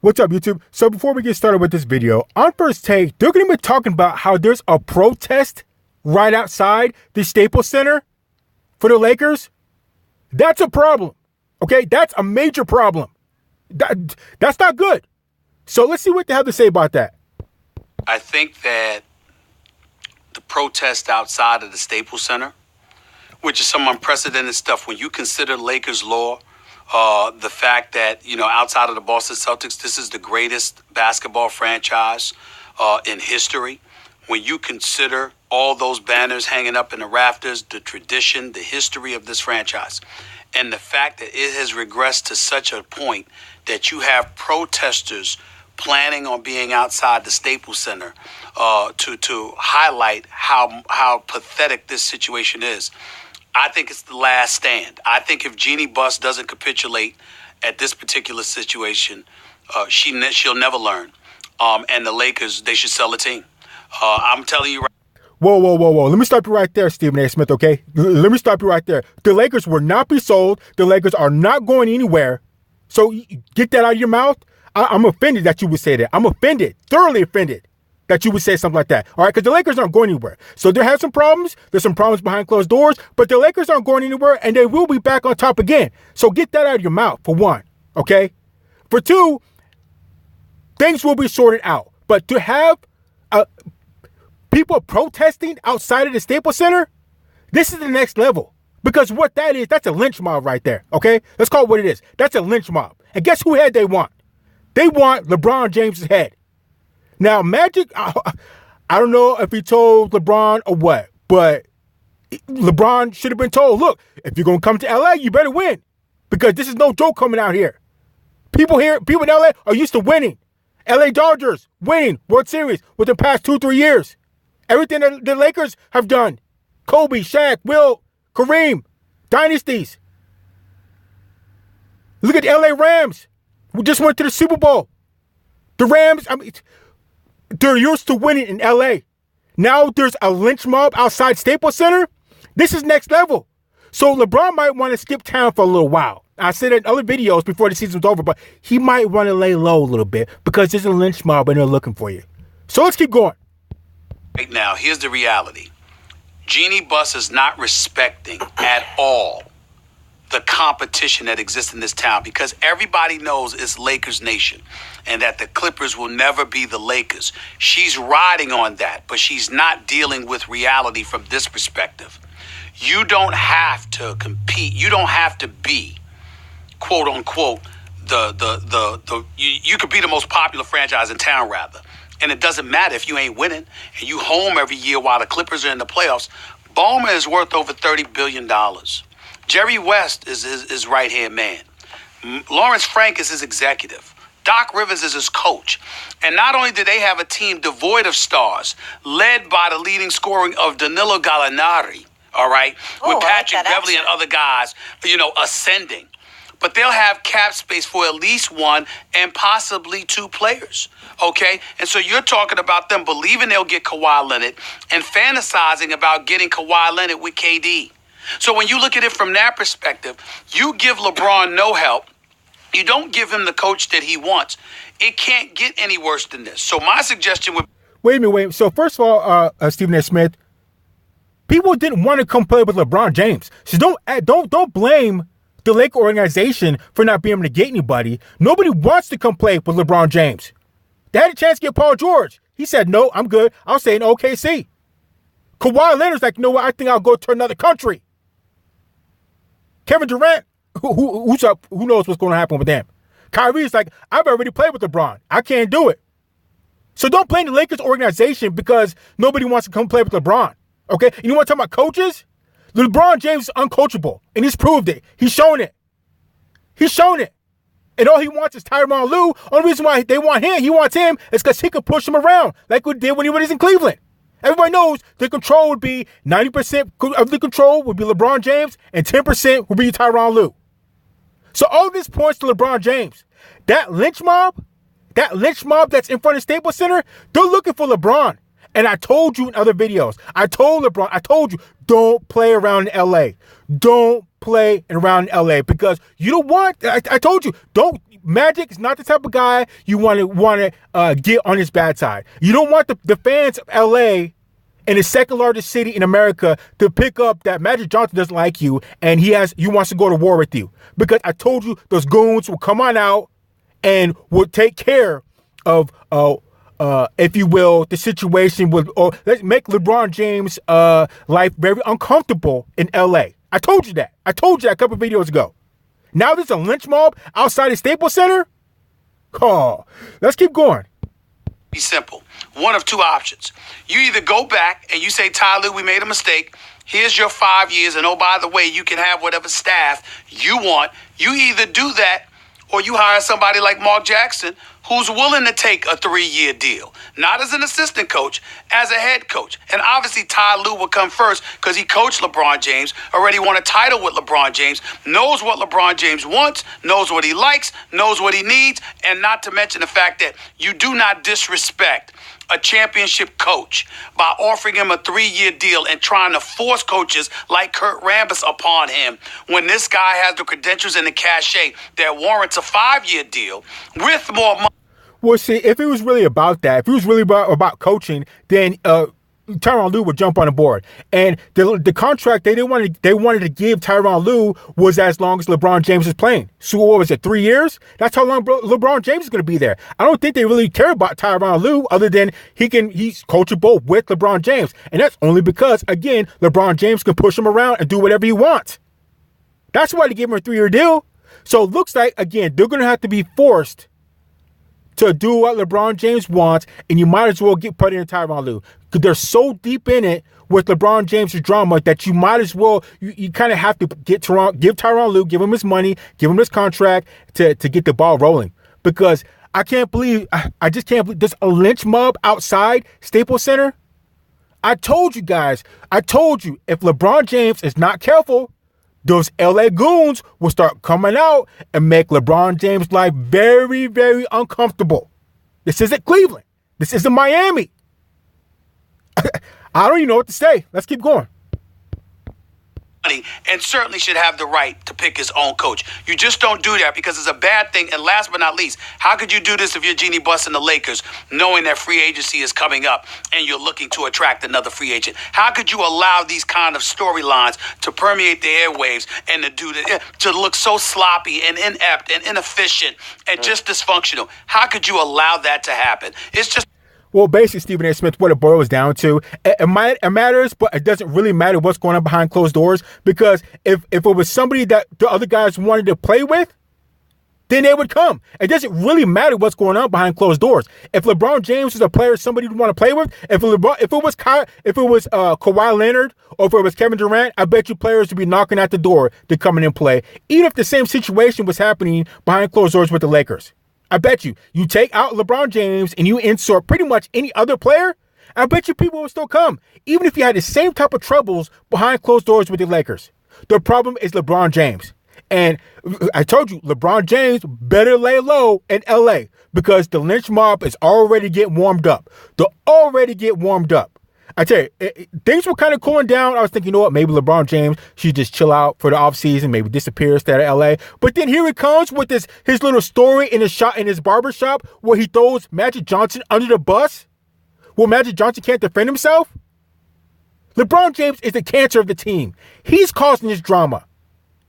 What's up, YouTube? So before we get started with this video, on First Take, they're going to be talking about how there's a protest right outside the Staples Center for the Lakers. That's a problem, okay? That's a major problem. That's not good. So let's see what they have to say about that. I think that the protest outside of the Staples Center, which is some unprecedented stuff when you consider Lakers law, the fact that, outside of the Boston Celtics, this is the greatest basketball franchise in history. When you consider all those banners hanging up in the rafters, the tradition, the history of this franchise, and the fact that it has regressed to such a point that you have protesters planning on being outside the Staples Center to highlight how pathetic this situation is. I think it's the last stand. I think if Jeannie Buss doesn't capitulate at this particular situation, she'll never learn. And the Lakers, they should sell the team. I'm telling you right. Whoa. Let me stop you right there, Stephen A. Smith, okay? Let me stop you right there. The Lakers will not be sold. The Lakers are not going anywhere. So get that out of your mouth. I'm offended that you would say that. I'm offended, thoroughly offended that you would say something like that. All right, because the Lakers aren't going anywhere. So they have some problems. There's some problems behind closed doors, but the Lakers aren't going anywhere, and they will be back on top again. So get that out of your mouth, for one, okay? For two, things will be sorted out. But to have people protesting outside of the Staples Center, this is the next level. Because what that is, that's a lynch mob right there, okay? Let's call it what it is. That's a lynch mob. And guess who head they want? They want LeBron James' head. Now, Magic, I don't know if he told LeBron or what, but LeBron should have been told, look, if you're going to come to LA, you better win. Because this is no joke coming out here. People in LA are used to winning. LA Dodgers winning World Series within the past 2-3 years. Everything that the Lakers have done. Kobe, Shaq, Will, Kareem, dynasties. Look at the LA Rams. We just went to the Super Bowl. The Rams, they're used to winning in LA. Now there's a lynch mob outside Staples Center. This is next level. So LeBron might want to skip town for a little while. I said it in other videos before the season's over, but he might want to lay low a little bit because there's a lynch mob and they're looking for you. So let's keep going. Right now, here's the reality. Jeannie Buss is not respecting at all the competition that exists in this town because everybody knows it's Lakers Nation and that the Clippers will never be the Lakers. She's riding on that, but she's not dealing with reality from this perspective. You don't have to compete. You don't have to be, quote unquote, you could be the most popular franchise in town, rather. And it doesn't matter if you ain't winning and you home every year while the Clippers are in the playoffs. Ballmer is worth over $30 billion. Jerry West is his right-hand man. Lawrence Frank is his executive. Doc Rivers is his coach. And not only do they have a team devoid of stars, led by the leading scoring of Danilo Gallinari, all right, with Patrick Beverly and other guys, ascending. But they'll have cap space for at least one and possibly two players, okay? And so you're talking about them believing they'll get Kawhi Leonard and fantasizing about getting Kawhi Leonard with KD. So when you look at it from that perspective, you give LeBron no help. You don't give him the coach that he wants. It can't get any worse than this. So my suggestion would... Wait a minute. So first of all, Stephen A. Smith, people didn't want to come play with LeBron James. So don't blame the Laker organization for not being able to get anybody. Nobody wants to come play with LeBron James. They had a chance to get Paul George. He said, no, I'm good. I'll stay in OKC. Kawhi Leonard's like, you know what? I think I'll go to another country. Kevin Durant, who's up? Who knows what's going to happen with them? Kyrie's like, I've already played with LeBron. I can't do it. So don't blame the Lakers organization because nobody wants to come play with LeBron. Okay? You want to talk about coaches? LeBron James is uncoachable, and he's proved it. He's shown it. And all he wants is Tyronn Lue. Only reason why they want him, he wants him, is because he could push him around like we did when he was in Cleveland. Everybody knows the control would be 90% of the control would be LeBron James and 10% would be Tyronn Lue. So all this points to LeBron James. That lynch mob that's in front of Staples Center, they're looking for LeBron. And I told you in other videos, I told you, don't play around in LA. Don't play around in LA because you know what? I told you, Magic is not the type of guy you want to get on his bad side. You don't want the fans of LA in the second largest city in America to pick up that Magic Johnson doesn't like you and he wants to go to war with you. Because I told you those goons will come on out and will take care of if you will, the situation with, or let's make LeBron James' life very uncomfortable in LA. I told you that. I told you that a couple of videos ago. Now there's a lynch mob outside the Staples Center? Oh, let's keep going. Be simple. One of two options. You either go back and you say, Tyronn Lue, we made a mistake. Here's your 5 years, and oh, by the way, you can have whatever staff you want. You either do that or you hire somebody like Mark Jackson who's willing to take a 3-year deal. Not as an assistant coach, as a head coach. And obviously Tyronn Lue will come first because he coached LeBron James, already won a title with LeBron James, knows what LeBron James wants, knows what he likes, knows what he needs, and not to mention the fact that you do not disrespect a championship coach by offering him a 3-year deal and trying to force coaches like Kurt Rambis upon him when this guy has the credentials and the cachet that warrants a 5-year deal with more money. Well, see, if it was really about that, if it was really about coaching, then Tyronn Lue would jump on the board. And the contract they wanted to give Tyronn Lue was as long as LeBron James is playing. So what was it, 3 years? That's how long LeBron James is going to be there. I don't think they really care about Tyronn Lue other than he's coachable with LeBron James. And that's only because, again, LeBron James can push him around and do whatever he wants. That's why they gave him a 3-year deal. So it looks like, again, they're going to have to be forced to do what LeBron James wants, and you might as well get put in Tyronn Lue because they're so deep in it with LeBron James' drama that you might as well, you kind of have to give Tyronn Lue, give him his money, give him his contract to get the ball rolling. Because I just can't believe there's a lynch mob outside Staples Center. I told you guys, if LeBron James is not careful, those LA Goons will start coming out and make LeBron James' life very, very uncomfortable. This isn't Cleveland. This isn't Miami. I don't even know what to say. Let's keep going. And certainly should have the right to pick his own coach. You just don't do that because it's a bad thing. And last but not least, how could you do this if you're Jeannie Buss and the Lakers, knowing that free agency is coming up and you're looking to attract another free agent? How could you allow these kind of storylines to permeate the airwaves and to look so sloppy and inept and inefficient and just dysfunctional? How could you allow that to happen? It's just... Well, basically, Stephen A. Smith, what it boils down to, it matters, but it doesn't really matter what's going on behind closed doors, because if it was somebody that the other guys wanted to play with, then they would come. It doesn't really matter what's going on behind closed doors. If LeBron James was a player somebody would want to play with, if it was Kawhi Leonard or if it was Kevin Durant, I bet you players would be knocking at the door to come in and play, even if the same situation was happening behind closed doors with the Lakers. I bet you take out LeBron James and you insert pretty much any other player, I bet you people will still come, even if you had the same type of troubles behind closed doors with the Lakers. The problem is LeBron James. And I told you, LeBron James better lay low in LA because the lynch mob is already getting warmed up. They'll already get warmed up. I tell you, things were kind of cooling down. I was thinking, you know what, maybe LeBron James should just chill out for the offseason, maybe disappear instead of LA. But then here he comes with his little story in his barber shop where he throws Magic Johnson under the bus. Well, Magic Johnson can't defend himself. LeBron James is the cancer of the team. He's causing this drama.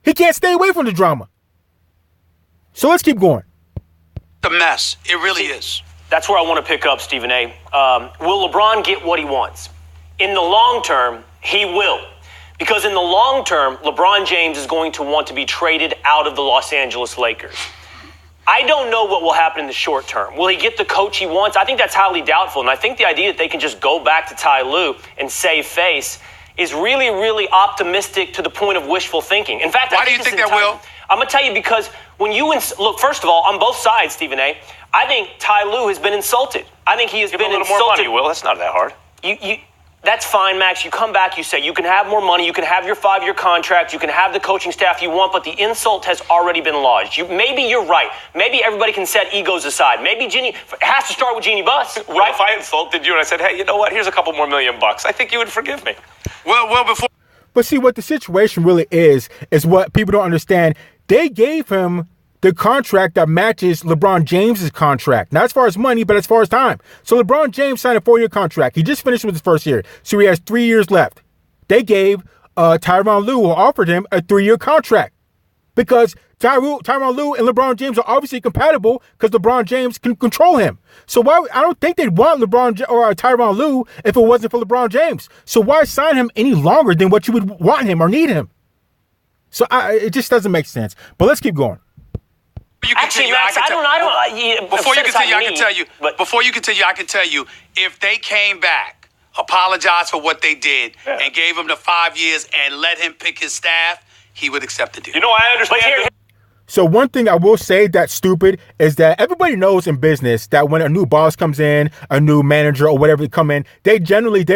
He can't stay away from the drama. So let's keep going. The mess. It really is. That's where I want to pick up, Stephen A. Will LeBron get what he wants? In the long term, he will. Because in the long term, LeBron James is going to want to be traded out of the Los Angeles Lakers. I don't know what will happen in the short term. Will he get the coach he wants? I think that's highly doubtful. And I think the idea that they can just go back to Tyronn Lue and save face is really, really optimistic to the point of wishful thinking. In fact, why do you think that will? I'm going to tell you because when you look, first of all, on both sides, Stephen A., I think Tyronn Lue has been insulted. I think he has been insulted. Give him a little more money, Will. That's not that hard. That's fine, Max. You come back, you say you can have more money, you can have your 5-year contract, you can have the coaching staff you want, but the insult has already been lodged. Maybe you're right. Maybe everybody can set egos aside. Maybe it has to start with Jeannie Buss, right? Well, if I insulted you and I said, hey, you know what, here's a couple more $1 million, I think you would forgive me. Well, before... But see, what the situation really is what people don't understand. They gave him the contract that matches LeBron James's contract. Not as far as money, but as far as time. So LeBron James signed a 4-year contract. He just finished with his first year. So he has 3 years left. They gave Tyronn Lue, or offered him, a 3-year contract. Because Tyronn Lue and LeBron James are obviously compatible because LeBron James can control him. So why? I don't think they'd want Tyronn Lue if it wasn't for LeBron James. So why sign him any longer than what you would want him or need him? So it just doesn't make sense. But let's keep going. Actually, Max, Before you continue, I can tell you, if they came back, apologized for what they did, and gave him the 5 years and let him pick his staff, he would accept the deal. You know, I understand. So one thing I will say that's stupid is that everybody knows in business that when a new boss comes in, a new manager or whatever they come in, they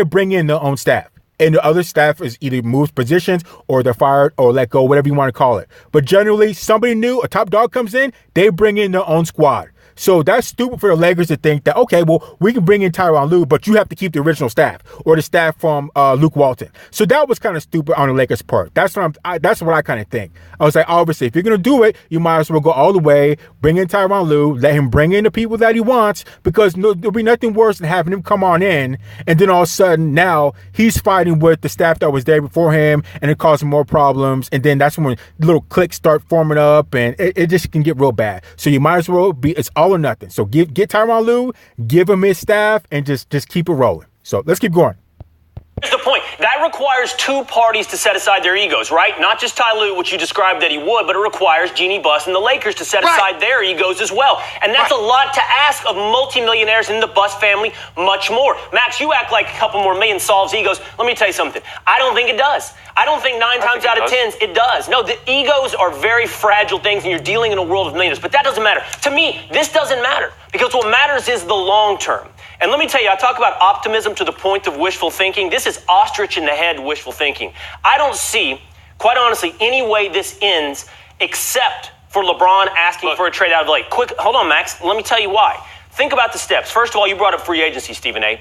bring in their own staff. And the other staff is either moves positions or they're fired or let go, whatever you want to call it. But generally, somebody new, a top dog comes in, they bring in their own squad. So that's stupid for the Lakers to think that, okay, well, we can bring in Tyronn Lue, but you have to keep the original staff or the staff from Luke Walton. So that was kind of stupid on the Lakers' part. That's what I kind of think. I was like, obviously, if you're going to do it, you might as well go all the way, bring in Tyronn Lue, let him bring in the people that he wants, because there'll be nothing worse than having him come on in, and then all of a sudden now he's fighting with the staff that was there before him, and it causing more problems, and then that's when little cliques start forming up, and it just can get real bad. So you might as well it's all or nothing. So get Tyronn Lue, give him his staff, and just keep it rolling. So let's keep going. Here's the point. That requires two parties to set aside their egos, right? Not just Ty Lue, which you described that he would, but it requires Jeannie Buss and the Lakers to set aside their egos as well. And that's a lot to ask of multimillionaires in the Buss family, much more. Max, you act like a couple more million solves egos. Let me tell you something. I don't think it does. I don't think 9 times out of 10 it does. No, the egos are very fragile things, and you're dealing in a world of millions. But that doesn't matter. To me, this doesn't matter, because what matters is the long term. And let me tell you, I talk about optimism to the point of wishful thinking. This is ostrich in the head wishful thinking. I don't see, quite honestly, any way this ends except for LeBron asking for a trade out of LA. Quick, hold on, Max. Let me tell you why. Think about the steps. First of all, you brought up free agency, Stephen A.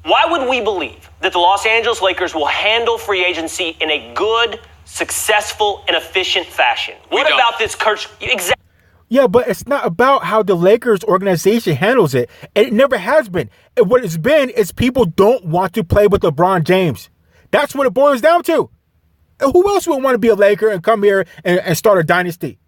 Why would we believe that the Los Angeles Lakers will handle free agency in a good, successful, and efficient fashion? What about this, Kurt? Exactly. Yeah, but it's not about how the Lakers organization handles it. It never has been. And what it's been is people don't want to play with LeBron James. That's what it boils down to. And who else would want to be a Laker and come here and start a dynasty?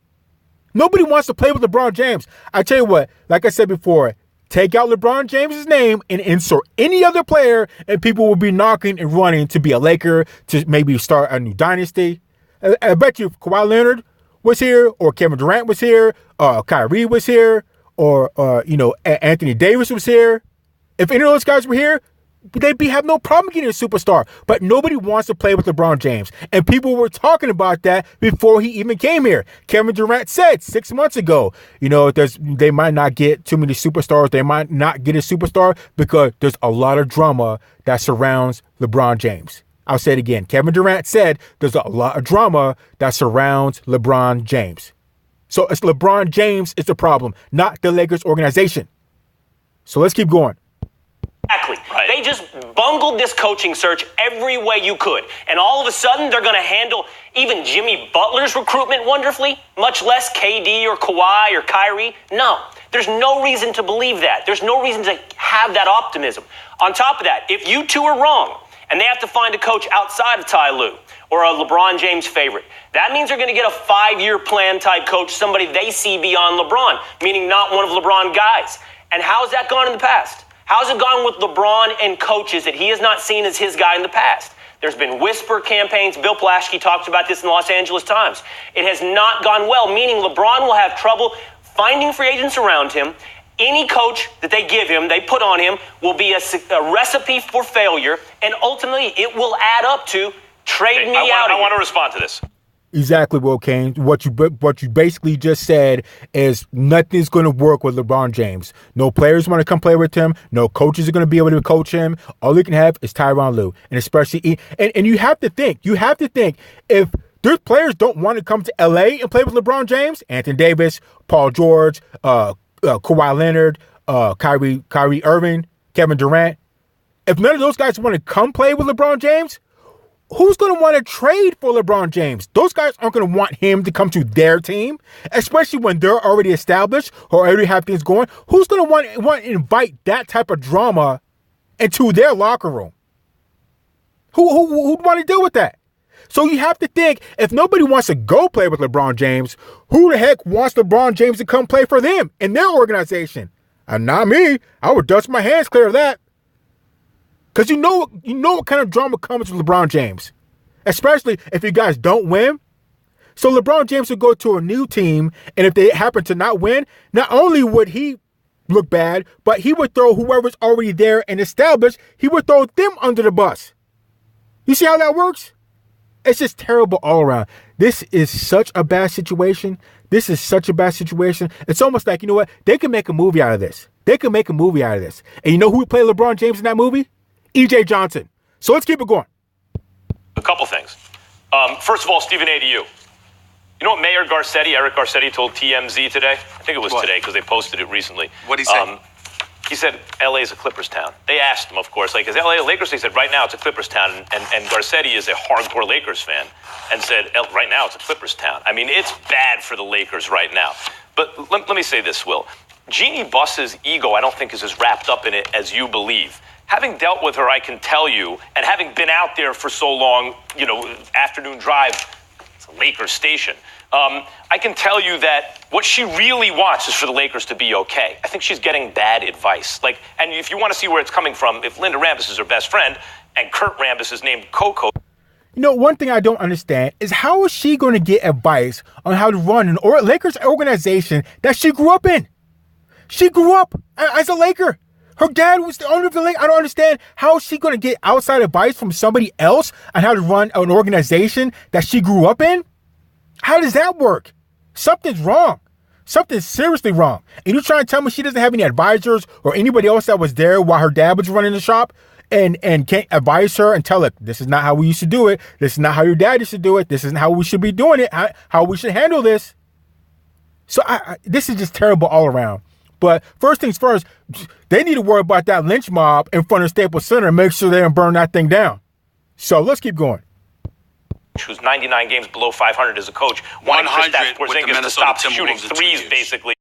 Nobody wants to play with LeBron James. I tell you what, like I said before, take out LeBron James' name and insert any other player, and people will be knocking and running to be a Laker, to maybe start a new dynasty. I bet you if Kawhi Leonard was here, or Kevin Durant was here, Kyrie was here, or Anthony Davis was here. If any of those guys were here, they'd have no problem getting a superstar. But nobody wants to play with LeBron James. And people were talking about that before he even came here. Kevin Durant said 6 months ago, they might not get too many superstars. They might not get a superstar because there's a lot of drama that surrounds LeBron James. I'll say it again. Kevin Durant said there's a lot of drama that surrounds LeBron James. So it's LeBron James is the problem, not the Lakers organization. So let's keep going. Exactly. Right. They just bungled this coaching search every way you could. And all of a sudden, they're going to handle even Jimmy Butler's recruitment wonderfully, much less KD or Kawhi or Kyrie. No, there's no reason to believe that. There's no reason to have that optimism. On top of that, if you two are wrong, and they have to find a coach outside of Ty Lue or a LeBron James favorite, that means they're going to get a 5-year plan type coach, somebody they see beyond LeBron, meaning not one of LeBron guys. And how's that gone in the past? How's it gone with LeBron and coaches that he has not seen as his guy in the past? There's been whisper campaigns. Bill Plaschke talks about this in the Los Angeles Times. It has not gone well, meaning LeBron will have trouble finding free agents around him. Any coach that they give him, they put on him, will be a recipe for failure, and ultimately it will add up to trade me out. I want to respond to this. Exactly, Will Kane. What you basically just said is nothing's going to work with LeBron James. No players want to come play with him. No coaches are going to be able to coach him. All you can have is Tyronn Lue, and especially and you have to think if there's players don't want to come to LA and play with LeBron James, Anthony Davis, Paul George, Kawhi Leonard, Kyrie Irving, Kevin Durant. If none of those guys want to come play with LeBron James, who's going to want to trade for LeBron James? Those guys aren't going to want him to come to their team, especially when they're already established or already have things going. Who's going to want to invite that type of drama into their locker room? Who'd want to deal with that? So you have to think, if nobody wants to go play with LeBron James, who the heck wants LeBron James to come play for them in their organization? And not me. I would dust my hands clear of that. Because you know what kind of drama comes with LeBron James, especially if you guys don't win. So LeBron James would go to a new team, and if they happen to not win, not only would he look bad, but he would throw whoever's already there and established, he would throw them under the bus. You see how that works? It's just terrible all around. This is such a bad situation. It's almost like, you know what? They can make a movie out of this. And you know who would play LeBron James in that movie? E.J. Johnson. So let's keep it going. A couple things. First of all, Stephen A. to you. You know what Mayor Garcetti, Eric Garcetti, told TMZ today? I think it was today because they posted it recently. What'd he say? He said LA is a Clippers town. They asked him, of course, is LA a Lakers? He said right now it's a Clippers town. And Garcetti is a hardcore Lakers fan and said right now it's a Clippers town. I mean, it's bad for the Lakers right now. But let me say this, Will. Jeannie Buss's ego, I don't think, is as wrapped up in it as you believe. Having dealt with her, I can tell you, and having been out there for so long, afternoon drive, it's a Lakers station. I can tell you that what she really wants is for the Lakers to be okay. I think she's getting bad advice. And if you want to see where it's coming from, if Linda Rambis is her best friend and Kurt Rambis is named Coco. One thing I don't understand is how is she going to get advice on how to run an Lakers organization that she grew up in? She grew up as a Laker. Her dad was the owner of the Lakers. I don't understand how is she going to get outside advice from somebody else on how to run an organization that she grew up in? How does that work? Something's wrong. Something's seriously wrong. And you're trying to tell me she doesn't have any advisors or anybody else that was there while her dad was running the shop and can't advise her and tell her, this is not how we used to do it. This is not how your dad used to do it. This isn't how we should be doing it, how we should handle this. So this is just terrible all around. But first things first, they need to worry about that lynch mob in front of Staples Center and make sure they don't burn that thing down. So let's keep going. Who's 99 games below 500 as a coach, wanting Kristaps Porzingis to stop shooting threes, basically.